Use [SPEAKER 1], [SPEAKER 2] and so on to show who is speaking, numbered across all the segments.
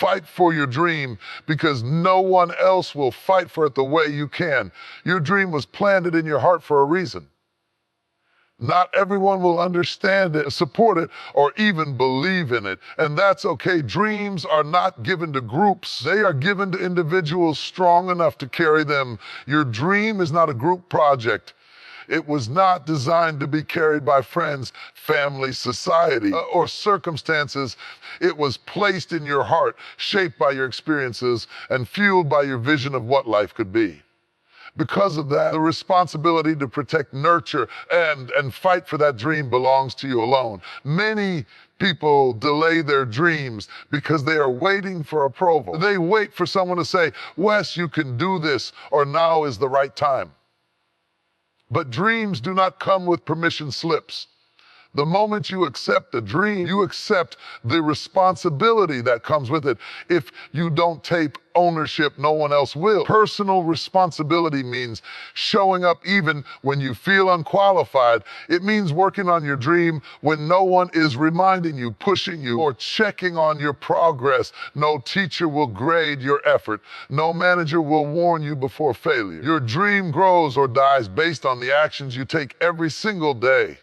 [SPEAKER 1] Fight for your dream because no one else will fight for it the way you can. Your dream was planted in your heart for a reason. Not everyone will understand it, support it, or even believe in it. And that's okay. Dreams are not given to groups. They are given to individuals strong enough to carry them. Your dream is not a group project. It was not designed to be carried by friends, family, society, or circumstances. It was placed in your heart, shaped by your experiences, and fueled by your vision of what life could be. Because of that, the responsibility to protect, nurture, and fight for that dream belongs to you alone. Many people delay their dreams because they are waiting for approval. They wait for someone to say, "Wes, you can do this," or "Now is the right time." But dreams do not come with permission slips. The moment you accept a dream, you accept the responsibility that comes with it. If you don't take ownership, no one else will. Personal responsibility means showing up even when you feel unqualified. It means working on your dream when no one is reminding you, pushing you, or checking on your progress. No teacher will grade your effort. No manager will warn you before failure. Your dream grows or dies based on the actions you take every single day.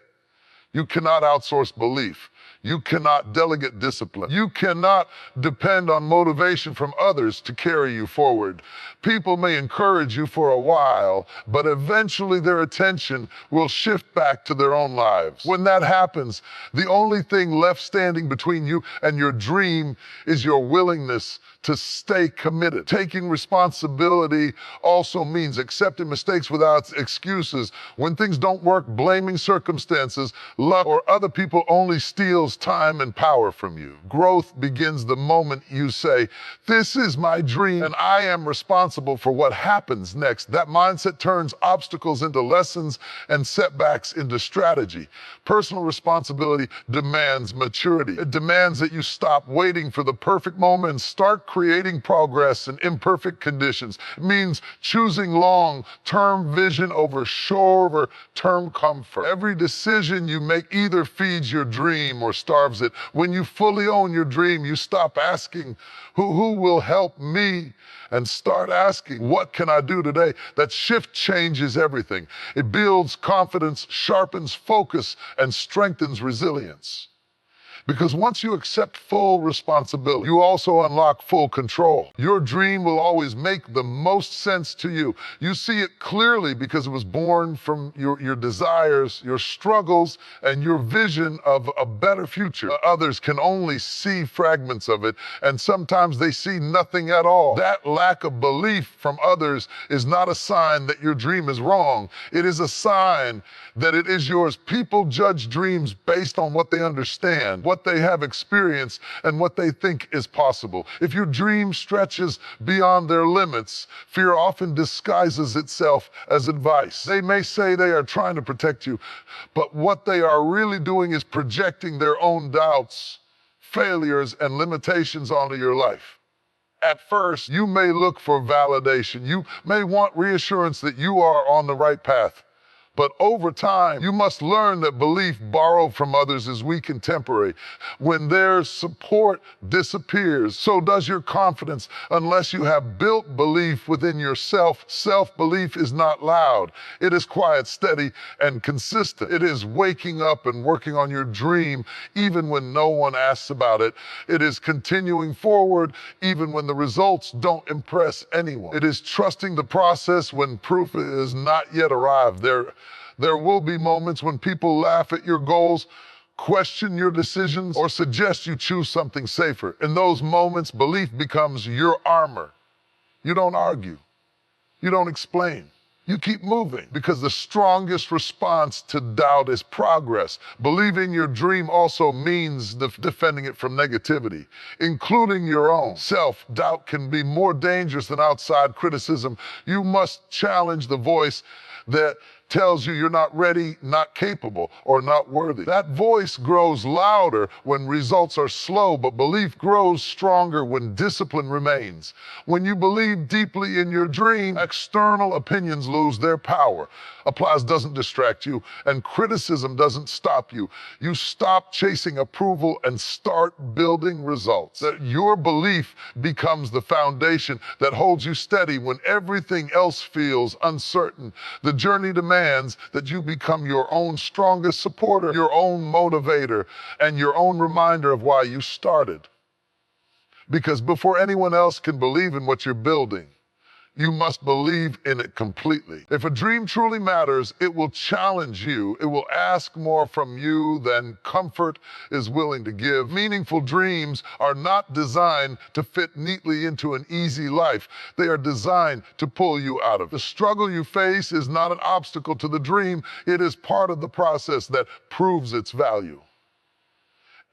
[SPEAKER 1] You cannot outsource belief. You cannot delegate discipline. You cannot depend on motivation from others to carry you forward. People may encourage you for a while, but eventually their attention will shift back to their own lives. When that happens, the only thing left standing between you and your dream is your willingness to stay committed. Taking responsibility also means accepting mistakes without excuses. When things don't work, blaming circumstances, luck, or other people only steals time and power from you. Growth begins the moment you say, "This is my dream and I am responsible for what happens next." That mindset turns obstacles into lessons and setbacks into strategy. Personal responsibility demands maturity. It demands that you stop waiting for the perfect moment and start creating progress in imperfect conditions. It means choosing long-term vision over short-term comfort. Every decision you make either feeds your dream or starves it. When you fully own your dream, you stop asking, who will help me? And start asking, what can I do today? That shift changes everything. It builds confidence, sharpens focus, and strengthens resilience. Because once you accept full responsibility, you also unlock full control. Your dream will always make the most sense to you. You see it clearly because it was born from your desires, your struggles, and your vision of a better future. Others can only see fragments of it, and sometimes they see nothing at all. That lack of belief from others is not a sign that your dream is wrong. It is a sign that it is yours. People judge dreams based on what they understand, what they have experienced, and what they think is possible. If your dream stretches beyond their limits, fear often disguises itself as advice. They may say they are trying to protect you, but what they are really doing is projecting their own doubts, failures, and limitations onto your life. At first, you may look for validation. You may want reassurance that you are on the right path. But over time, you must learn that belief borrowed from others is weak and temporary. When their support disappears, so does your confidence. Unless you have built belief within yourself, self-belief is not loud. It is quiet, steady, and consistent. It is waking up and working on your dream even when no one asks about it. It is continuing forward even when the results don't impress anyone. It is trusting the process when proof is not yet arrived. There will be moments when people laugh at your goals, question your decisions, or suggest you choose something safer. In those moments, belief becomes your armor. You don't argue. You don't explain. You keep moving because the strongest response to doubt is progress. Believing your dream also means defending it from negativity, including your own. Self-doubt can be more dangerous than outside criticism. You must challenge the voice that tells you you're not ready, not capable, or not worthy. That voice grows louder when results are slow, but belief grows stronger when discipline remains. When you believe deeply in your dream, external opinions lose their power. Applause doesn't distract you, and criticism doesn't stop you. You stop chasing approval and start building results. That your belief becomes the foundation that holds you steady when everything else feels uncertain. The journey demands that you become your own strongest supporter, your own motivator, and your own reminder of why you started. Because before anyone else can believe in what you're building, you must believe in it completely. If a dream truly matters, it will challenge you. It will ask more from you than comfort is willing to give. Meaningful dreams are not designed to fit neatly into an easy life. They are designed to pull you out of it. The struggle you face is not an obstacle to the dream. It is part of the process that proves its value.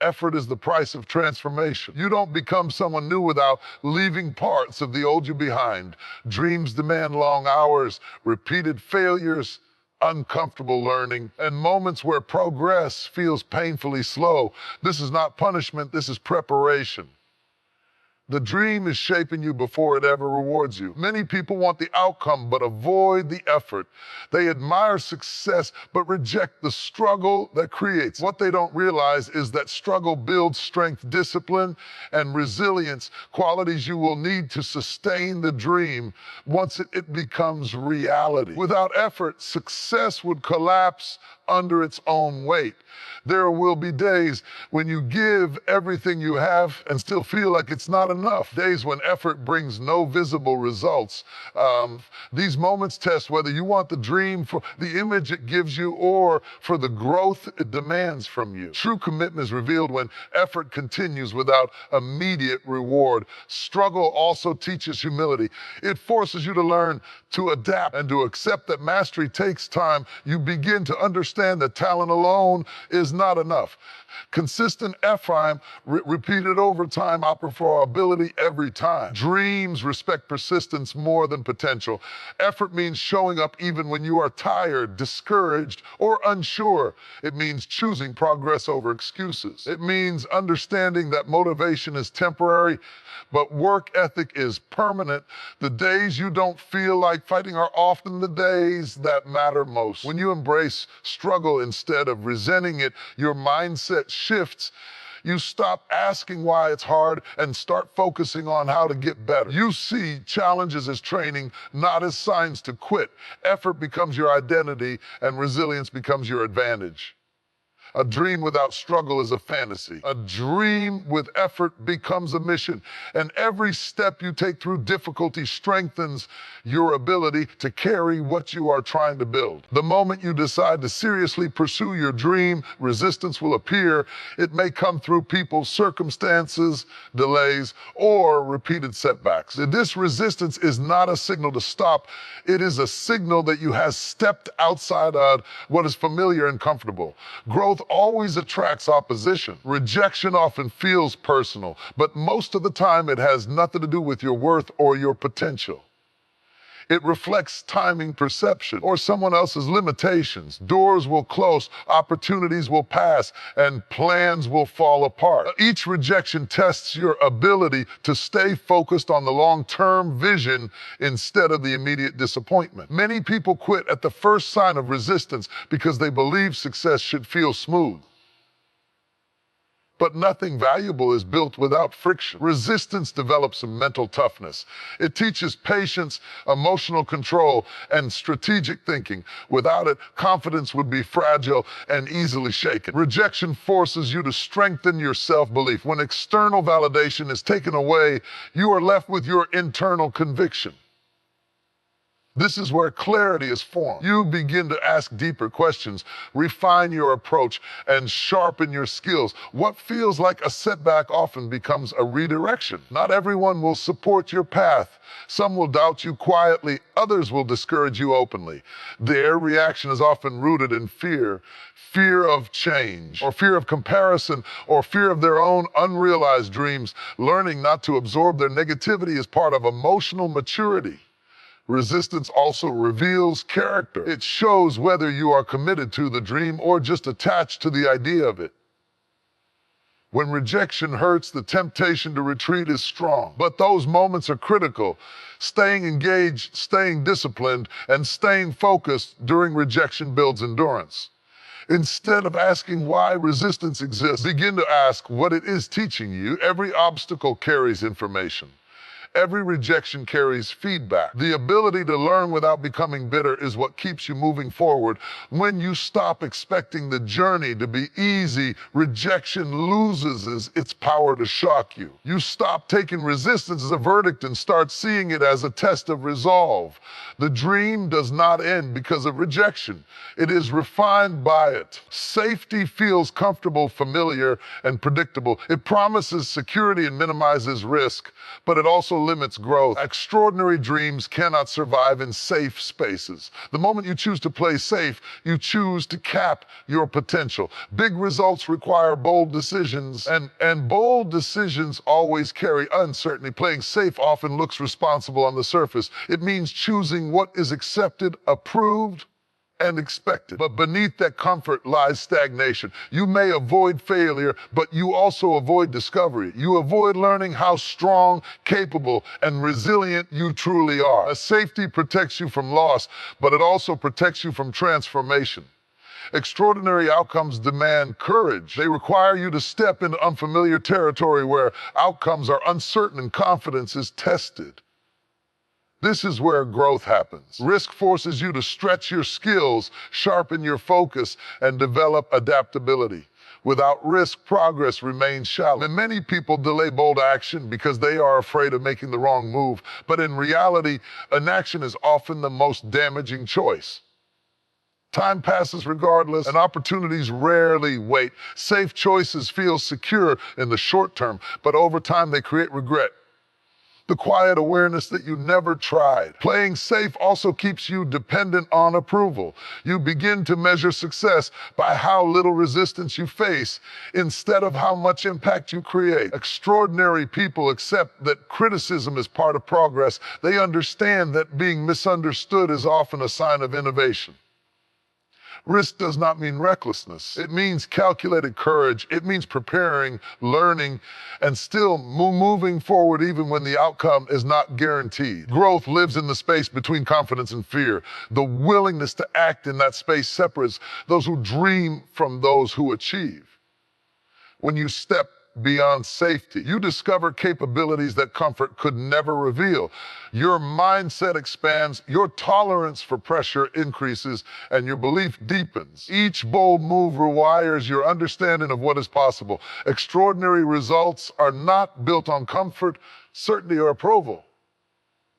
[SPEAKER 1] Effort is the price of transformation. You don't become someone new without leaving parts of the old you behind. Dreams demand long hours, repeated failures, uncomfortable learning, and moments where progress feels painfully slow. This is not punishment, this is preparation. The dream is shaping you before it ever rewards you. Many people want the outcome but avoid the effort. They admire success but reject the struggle that creates. What they don't realize is that struggle builds strength, discipline, and resilience, qualities you will need to sustain the dream once it becomes reality. Without effort, success would collapse under its own weight. There will be days when you give everything you have and still feel like it's not enough. Days when effort brings no visible results. These moments test whether you want the dream for the image it gives you or for the growth it demands from you. True commitment is revealed when effort continues without immediate reward. Struggle also teaches humility. It forces you to learn to adapt and to accept that mastery takes time. You begin to understand that talent alone is not enough. Consistent effort, repeated over time, operate for ability every time. Dreams respect persistence more than potential. Effort means showing up even when you are tired, discouraged, or unsure. It means choosing progress over excuses. It means understanding that motivation is temporary, but work ethic is permanent. The days you don't feel like fighting are often the days that matter most. When you embrace struggle instead of resenting it, your mindset shifts. You stop asking why it's hard and start focusing on how to get better. You see challenges as training, not as signs to quit. Effort becomes your identity and resilience becomes your advantage. A dream without struggle is a fantasy. A dream with effort becomes a mission. And every step you take through difficulty strengthens your ability to carry what you are trying to build. The moment you decide to seriously pursue your dream, resistance will appear. It may come through people, circumstances, delays, or repeated setbacks. This resistance is not a signal to stop. It is a signal that you have stepped outside of what is familiar and comfortable. Growth always attracts opposition. Rejection often feels personal, but most of the time it has nothing to do with your worth or your potential. It reflects timing, perception, or someone else's limitations. Doors will close, opportunities will pass, and plans will fall apart. Each rejection tests your ability to stay focused on the long-term vision instead of the immediate disappointment. Many people quit at the first sign of resistance because they believe success should feel smooth. But nothing valuable is built without friction. Resistance develops some mental toughness. It teaches patience, emotional control, and strategic thinking. Without it, confidence would be fragile and easily shaken. Rejection forces you to strengthen your self-belief. When external validation is taken away, you are left with your internal conviction. This is where clarity is formed. You begin to ask deeper questions, refine your approach, and sharpen your skills. What feels like a setback often becomes a redirection. Not everyone will support your path. Some will doubt you quietly, others will discourage you openly. Their reaction is often rooted in fear. Fear of change, or fear of comparison, or fear of their own unrealized dreams. Learning not to absorb their negativity is part of emotional maturity. Resistance also reveals character. It shows whether you are committed to the dream or just attached to the idea of it. When rejection hurts, the temptation to retreat is strong. But those moments are critical. Staying engaged, staying disciplined, and staying focused during rejection builds endurance. Instead of asking why resistance exists, begin to ask what it is teaching you. Every obstacle carries information. Every rejection carries feedback. The ability to learn without becoming bitter is what keeps you moving forward. When you stop expecting the journey to be easy, rejection loses its power to shock you. You stop taking resistance as a verdict and start seeing it as a test of resolve. The dream does not end because of rejection. It is refined by it. Safety feels comfortable, familiar, and predictable. It promises security and minimizes risk, but it also limits growth. Extraordinary dreams cannot survive in safe spaces. The moment you choose to play safe, you choose to cap your potential. Big results require bold decisions, and bold decisions always carry uncertainty. Playing safe often looks responsible on the surface. It means choosing what is accepted, approved, and expected. But beneath that comfort lies stagnation. You may avoid failure, but you also avoid discovery. You avoid learning how strong, capable, and resilient you truly are. A safety protects you from loss, but it also protects you from transformation. Extraordinary outcomes demand courage. They require you to step into unfamiliar territory where outcomes are uncertain and confidence is tested. This is where growth happens. Risk forces you to stretch your skills, sharpen your focus, and develop adaptability. Without risk, progress remains shallow. And many people delay bold action because they are afraid of making the wrong move. But in reality, inaction is often the most damaging choice. Time passes regardless, and opportunities rarely wait. Safe choices feel secure in the short term, but over time they create regret. The quiet awareness that you never tried. Playing safe also keeps you dependent on approval. You begin to measure success by how little resistance you face instead of how much impact you create. Extraordinary people accept that criticism is part of progress. They understand that being misunderstood is often a sign of innovation. Risk does not mean recklessness. It means calculated courage. It means preparing, learning, and still moving forward even when the outcome is not guaranteed. Growth lives in the space between confidence and fear. The willingness to act in that space separates those who dream from those who achieve. When you step beyond safety, you discover capabilities that comfort could never reveal. Your mindset expands, your tolerance for pressure increases, and your belief deepens. Each bold move rewires your understanding of what is possible. Extraordinary results are not built on comfort, certainty, or approval.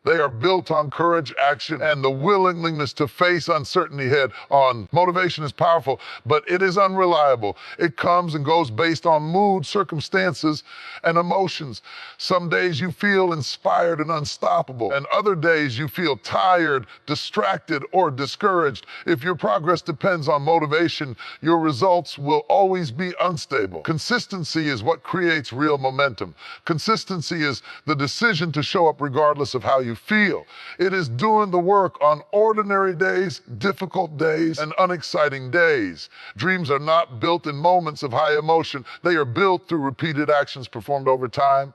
[SPEAKER 1] They are built on courage, action, and the willingness to face uncertainty head on. Motivation is powerful, but it is unreliable. It comes and goes based on mood, circumstances, and emotions. Some days you feel inspired and unstoppable, and other days you feel tired, distracted, or discouraged. If your progress depends on motivation, your results will always be unstable. Consistency is what creates real momentum. Consistency is the decision to show up regardless of how you feel. It is doing the work on ordinary days, difficult days, and unexciting days. Dreams are not built in moments of high emotion. They are built through repeated actions performed over time.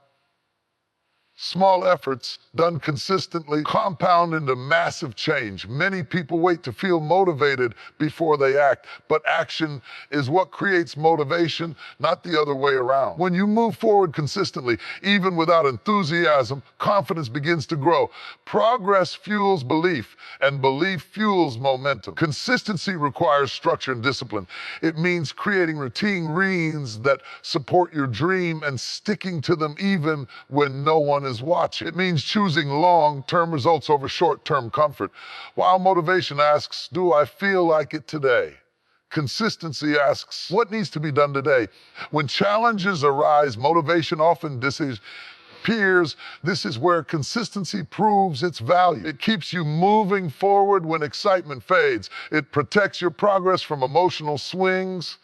[SPEAKER 1] Small efforts done consistently compound into massive change. Many people wait to feel motivated before they act, but action is what creates motivation, not the other way around. When you move forward consistently, even without enthusiasm, confidence begins to grow. Progress fuels belief, and belief fuels momentum. Consistency requires structure and discipline. It means creating routines that support your dream and sticking to them even when no one is watching. It means choosing long-term results over short-term comfort. While motivation asks, do I feel like it today? Consistency asks, what needs to be done today? When challenges arise, motivation often disappears. This is where consistency proves its value. It keeps you moving forward when excitement fades. It protects your progress from emotional swings.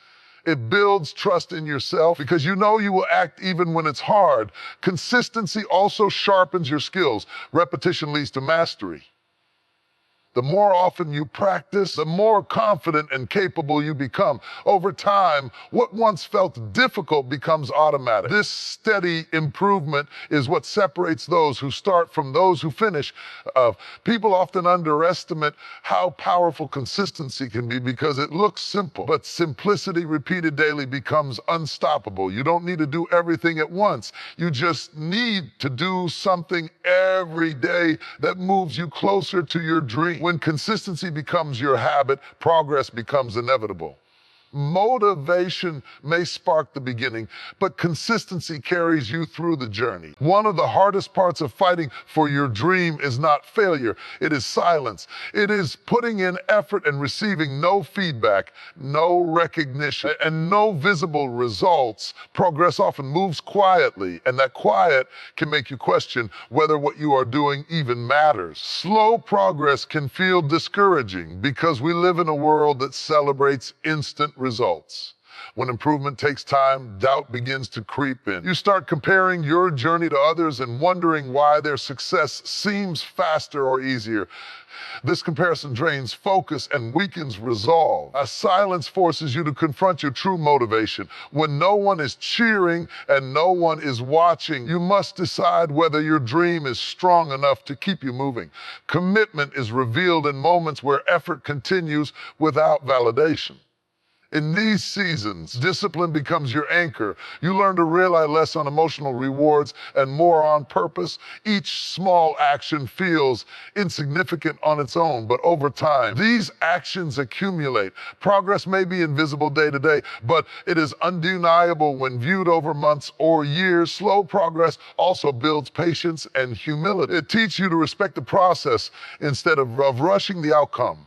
[SPEAKER 1] It builds trust in yourself because you know you will act even when it's hard. Consistency also sharpens your skills. Repetition leads to mastery. The more often you practice, the more confident and capable you become. Over time, what once felt difficult becomes automatic. This steady improvement is what separates those who start from those who finish. People often underestimate how powerful consistency can be because it looks simple, but simplicity repeated daily becomes unstoppable. You don't need to do everything at once. You just need to do something every day that moves you closer to your dream. When consistency becomes your habit, progress becomes inevitable. Motivation may spark the beginning, but consistency carries you through the journey. One of the hardest parts of fighting for your dream is not failure, it is silence. It is putting in effort and receiving no feedback, no recognition, and no visible results. Progress often moves quietly, and that quiet can make you question whether what you are doing even matters. Slow progress can feel discouraging because we live in a world that celebrates instant results. When improvement takes time, doubt begins to creep in. You start comparing your journey to others and wondering why their success seems faster or easier. This comparison drains focus and weakens resolve. A silence forces you to confront your true motivation. When no one is cheering and no one is watching, you must decide whether your dream is strong enough to keep you moving. Commitment is revealed in moments where effort continues without validation. In these seasons, discipline becomes your anchor. You learn to rely less on emotional rewards and more on purpose. Each small action feels insignificant on its own, but over time, these actions accumulate. Progress may be invisible day to day, but it is undeniable when viewed over months or years. Slow progress also builds patience and humility. It teaches you to respect the process instead of rushing the outcome.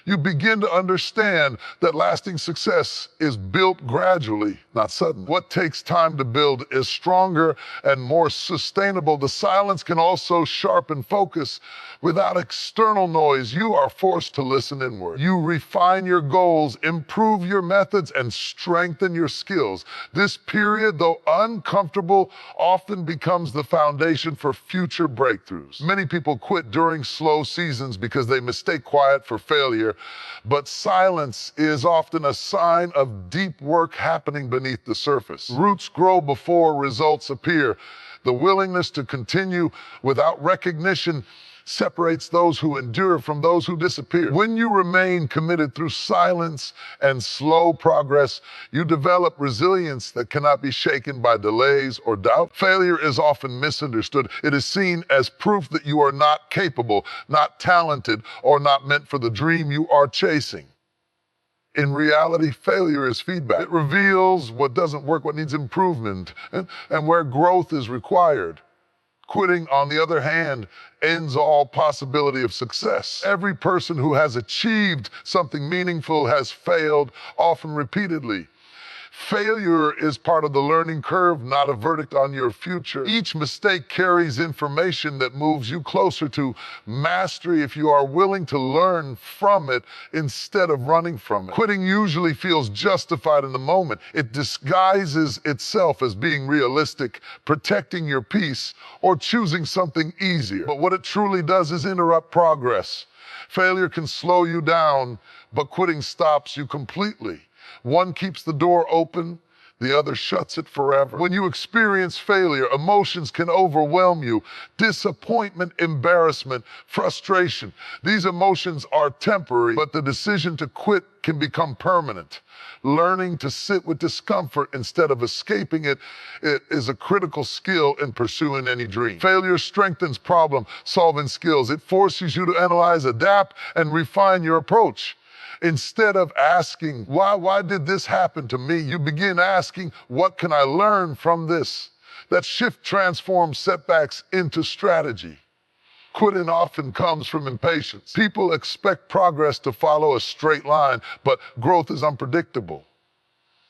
[SPEAKER 1] You begin to understand that lasting success is built gradually, not suddenly. What takes time to build is stronger and more sustainable. The silence can also sharpen focus. Without external noise, you are forced to listen inward. You refine your goals, improve your methods, and strengthen your skills. This period, though uncomfortable, often becomes the foundation for future breakthroughs. Many people quit during slow seasons because they mistake quiet for failure. But silence is often a sign of deep work happening beneath the surface. Roots grow before results appear. The willingness to continue without recognition separates those who endure from those who disappear. When you remain committed through silence and slow progress, you develop resilience that cannot be shaken by delays or doubt. Failure is often misunderstood. It is seen as proof that you are not capable, not talented, or not meant for the dream you are chasing. In reality, failure is feedback. It reveals what doesn't work, what needs improvement, and where growth is required. Quitting, on the other hand, ends all possibility of success. Every person who has achieved something meaningful has failed, often repeatedly. Failure is part of the learning curve, not a verdict on your future. Each mistake carries information that moves you closer to mastery if you are willing to learn from it instead of running from it. Quitting usually feels justified in the moment. It disguises itself as being realistic, protecting your peace, or choosing something easier. But what it truly does is interrupt progress. Failure can slow you down, but quitting stops you completely. One keeps the door open, the other shuts it forever. When you experience failure, emotions can overwhelm you. Disappointment, embarrassment, frustration. These emotions are temporary, but the decision to quit can become permanent. Learning to sit with discomfort instead of escaping it is a critical skill in pursuing any dream. Failure strengthens problem-solving skills. It forces you to analyze, adapt, and refine your approach. Instead of asking, why did this happen to me? You begin asking, what can I learn from this? That shift transforms setbacks into strategy. Quitting often comes from impatience. People expect progress to follow a straight line, but growth is unpredictable.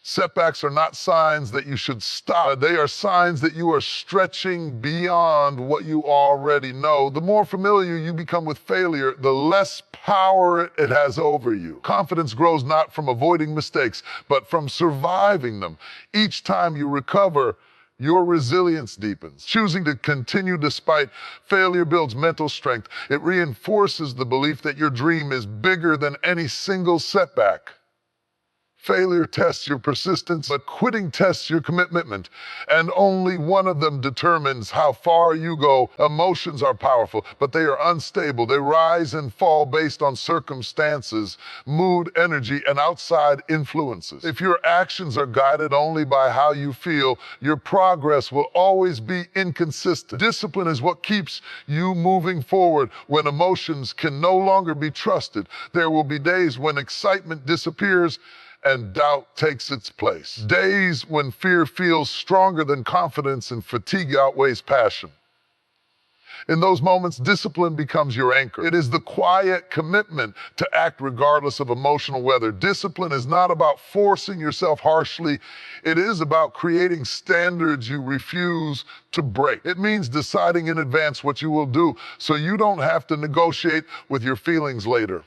[SPEAKER 1] Setbacks are not signs that you should stop. They are signs that you are stretching beyond what you already know. The more familiar you become with failure, the less power it has over you. Confidence grows not from avoiding mistakes, but from surviving them. Each time you recover, Your resilience deepens. Choosing to continue despite failure builds mental strength. It reinforces the belief that your dream is bigger than any single setback. Failure tests your persistence, but quitting tests your commitment. And only one of them determines how far you go. Emotions are powerful, but they are unstable. They rise and fall based on circumstances, mood, energy, and outside influences. If your actions are guided only by how you feel, your progress will always be inconsistent. Discipline is what keeps you moving forward when emotions can no longer be trusted. There will be days when excitement disappears and doubt takes its place. Days when fear feels stronger than confidence and fatigue outweighs passion. In those moments, discipline becomes your anchor. It is the quiet commitment to act regardless of emotional weather. Discipline is not about forcing yourself harshly. It is about creating standards you refuse to break. It means deciding in advance what you will do so you don't have to negotiate with your feelings later.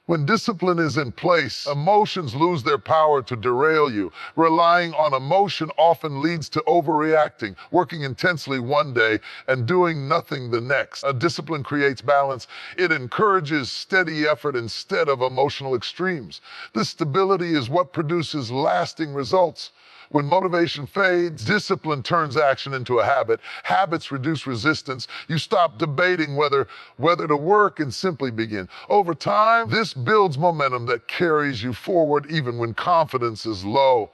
[SPEAKER 1] When discipline is in place, emotions lose their power to derail you. Relying on emotion often leads to overreacting, working intensely one day and doing nothing the next. A discipline creates balance. It encourages steady effort instead of emotional extremes. This stability is what produces lasting results. When motivation fades, discipline turns action into a habit. Habits reduce resistance. You stop debating whether to work and simply begin. Over time, this builds momentum that carries you forward even when confidence is low.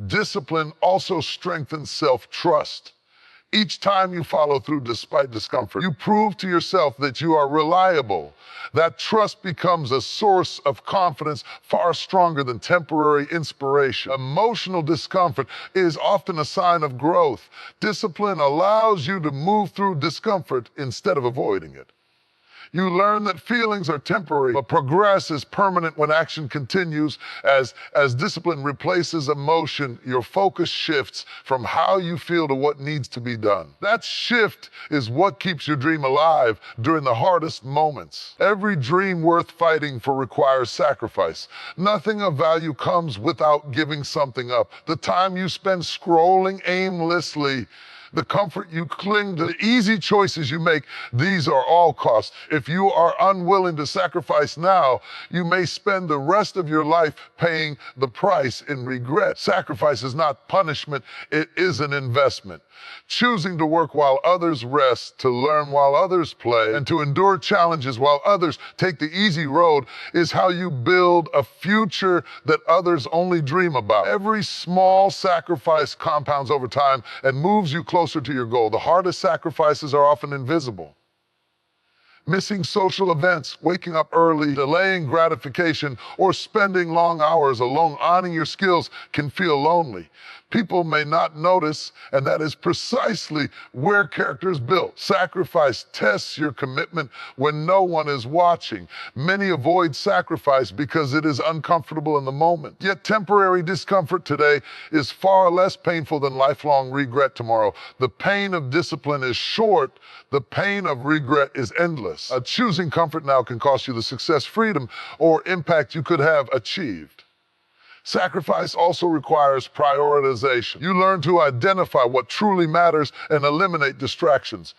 [SPEAKER 1] Discipline also strengthens self-trust. Each time you follow through despite discomfort, you prove to yourself that you are reliable. That trust becomes a source of confidence far stronger than temporary inspiration. Emotional discomfort is often a sign of growth. Discipline allows you to move through discomfort instead of avoiding it. You learn that feelings are temporary, but progress is permanent when action continues. As discipline replaces emotion, your focus shifts from how you feel to what needs to be done. That shift is what keeps your dream alive during the hardest moments. Every dream worth fighting for requires sacrifice. Nothing of value comes without giving something up. The time you spend scrolling aimlessly, the comfort you cling to, the easy choices you make, these are all costs. If you are unwilling to sacrifice now, you may spend the rest of your life paying the price in regret. Sacrifice is not punishment, it is an investment. Choosing to work while others rest, to learn while others play, and to endure challenges while others take the easy road is how you build a future that others only dream about. Every small sacrifice compounds over time and moves you closer to your goal. The hardest sacrifices are often invisible. Missing social events, waking up early, delaying gratification, or spending long hours alone honing your skills can feel lonely. People may not notice, and that is precisely where character is built. Sacrifice tests your commitment when no one is watching. Many avoid sacrifice because it is uncomfortable in the moment. Yet temporary discomfort today is far less painful than lifelong regret tomorrow. The pain of discipline is short. The pain of regret is endless. Choosing comfort now can cost you the success, freedom, or impact you could have achieved. Sacrifice also requires prioritization. You learn to identify what truly matters and eliminate distractions.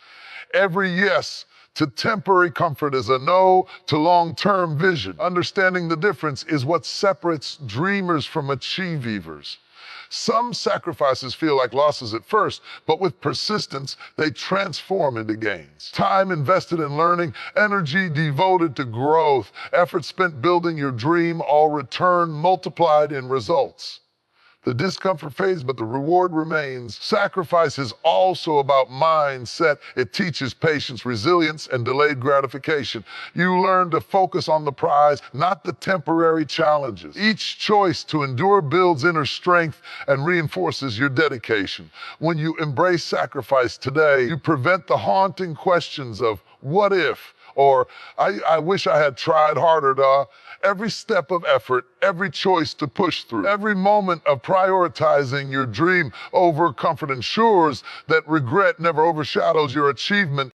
[SPEAKER 1] Every yes to temporary comfort is a no to long-term vision. Understanding the difference is what separates dreamers from achievers. Some sacrifices feel like losses at first, but with persistence, they transform into gains. Time invested in learning, energy devoted to growth, effort spent building your dream, all return multiplied in results. The discomfort fades, but the reward remains. Sacrifice is also about mindset. It teaches patience, resilience, and delayed gratification. You learn to focus on the prize, not the temporary challenges. Each choice to endure builds inner strength and reinforces your dedication. When you embrace sacrifice today, you prevent the haunting questions of what if, or I wish I had tried harder, Every step of effort, every choice to push through, every moment of prioritizing your dream over comfort ensures that regret never overshadows your achievement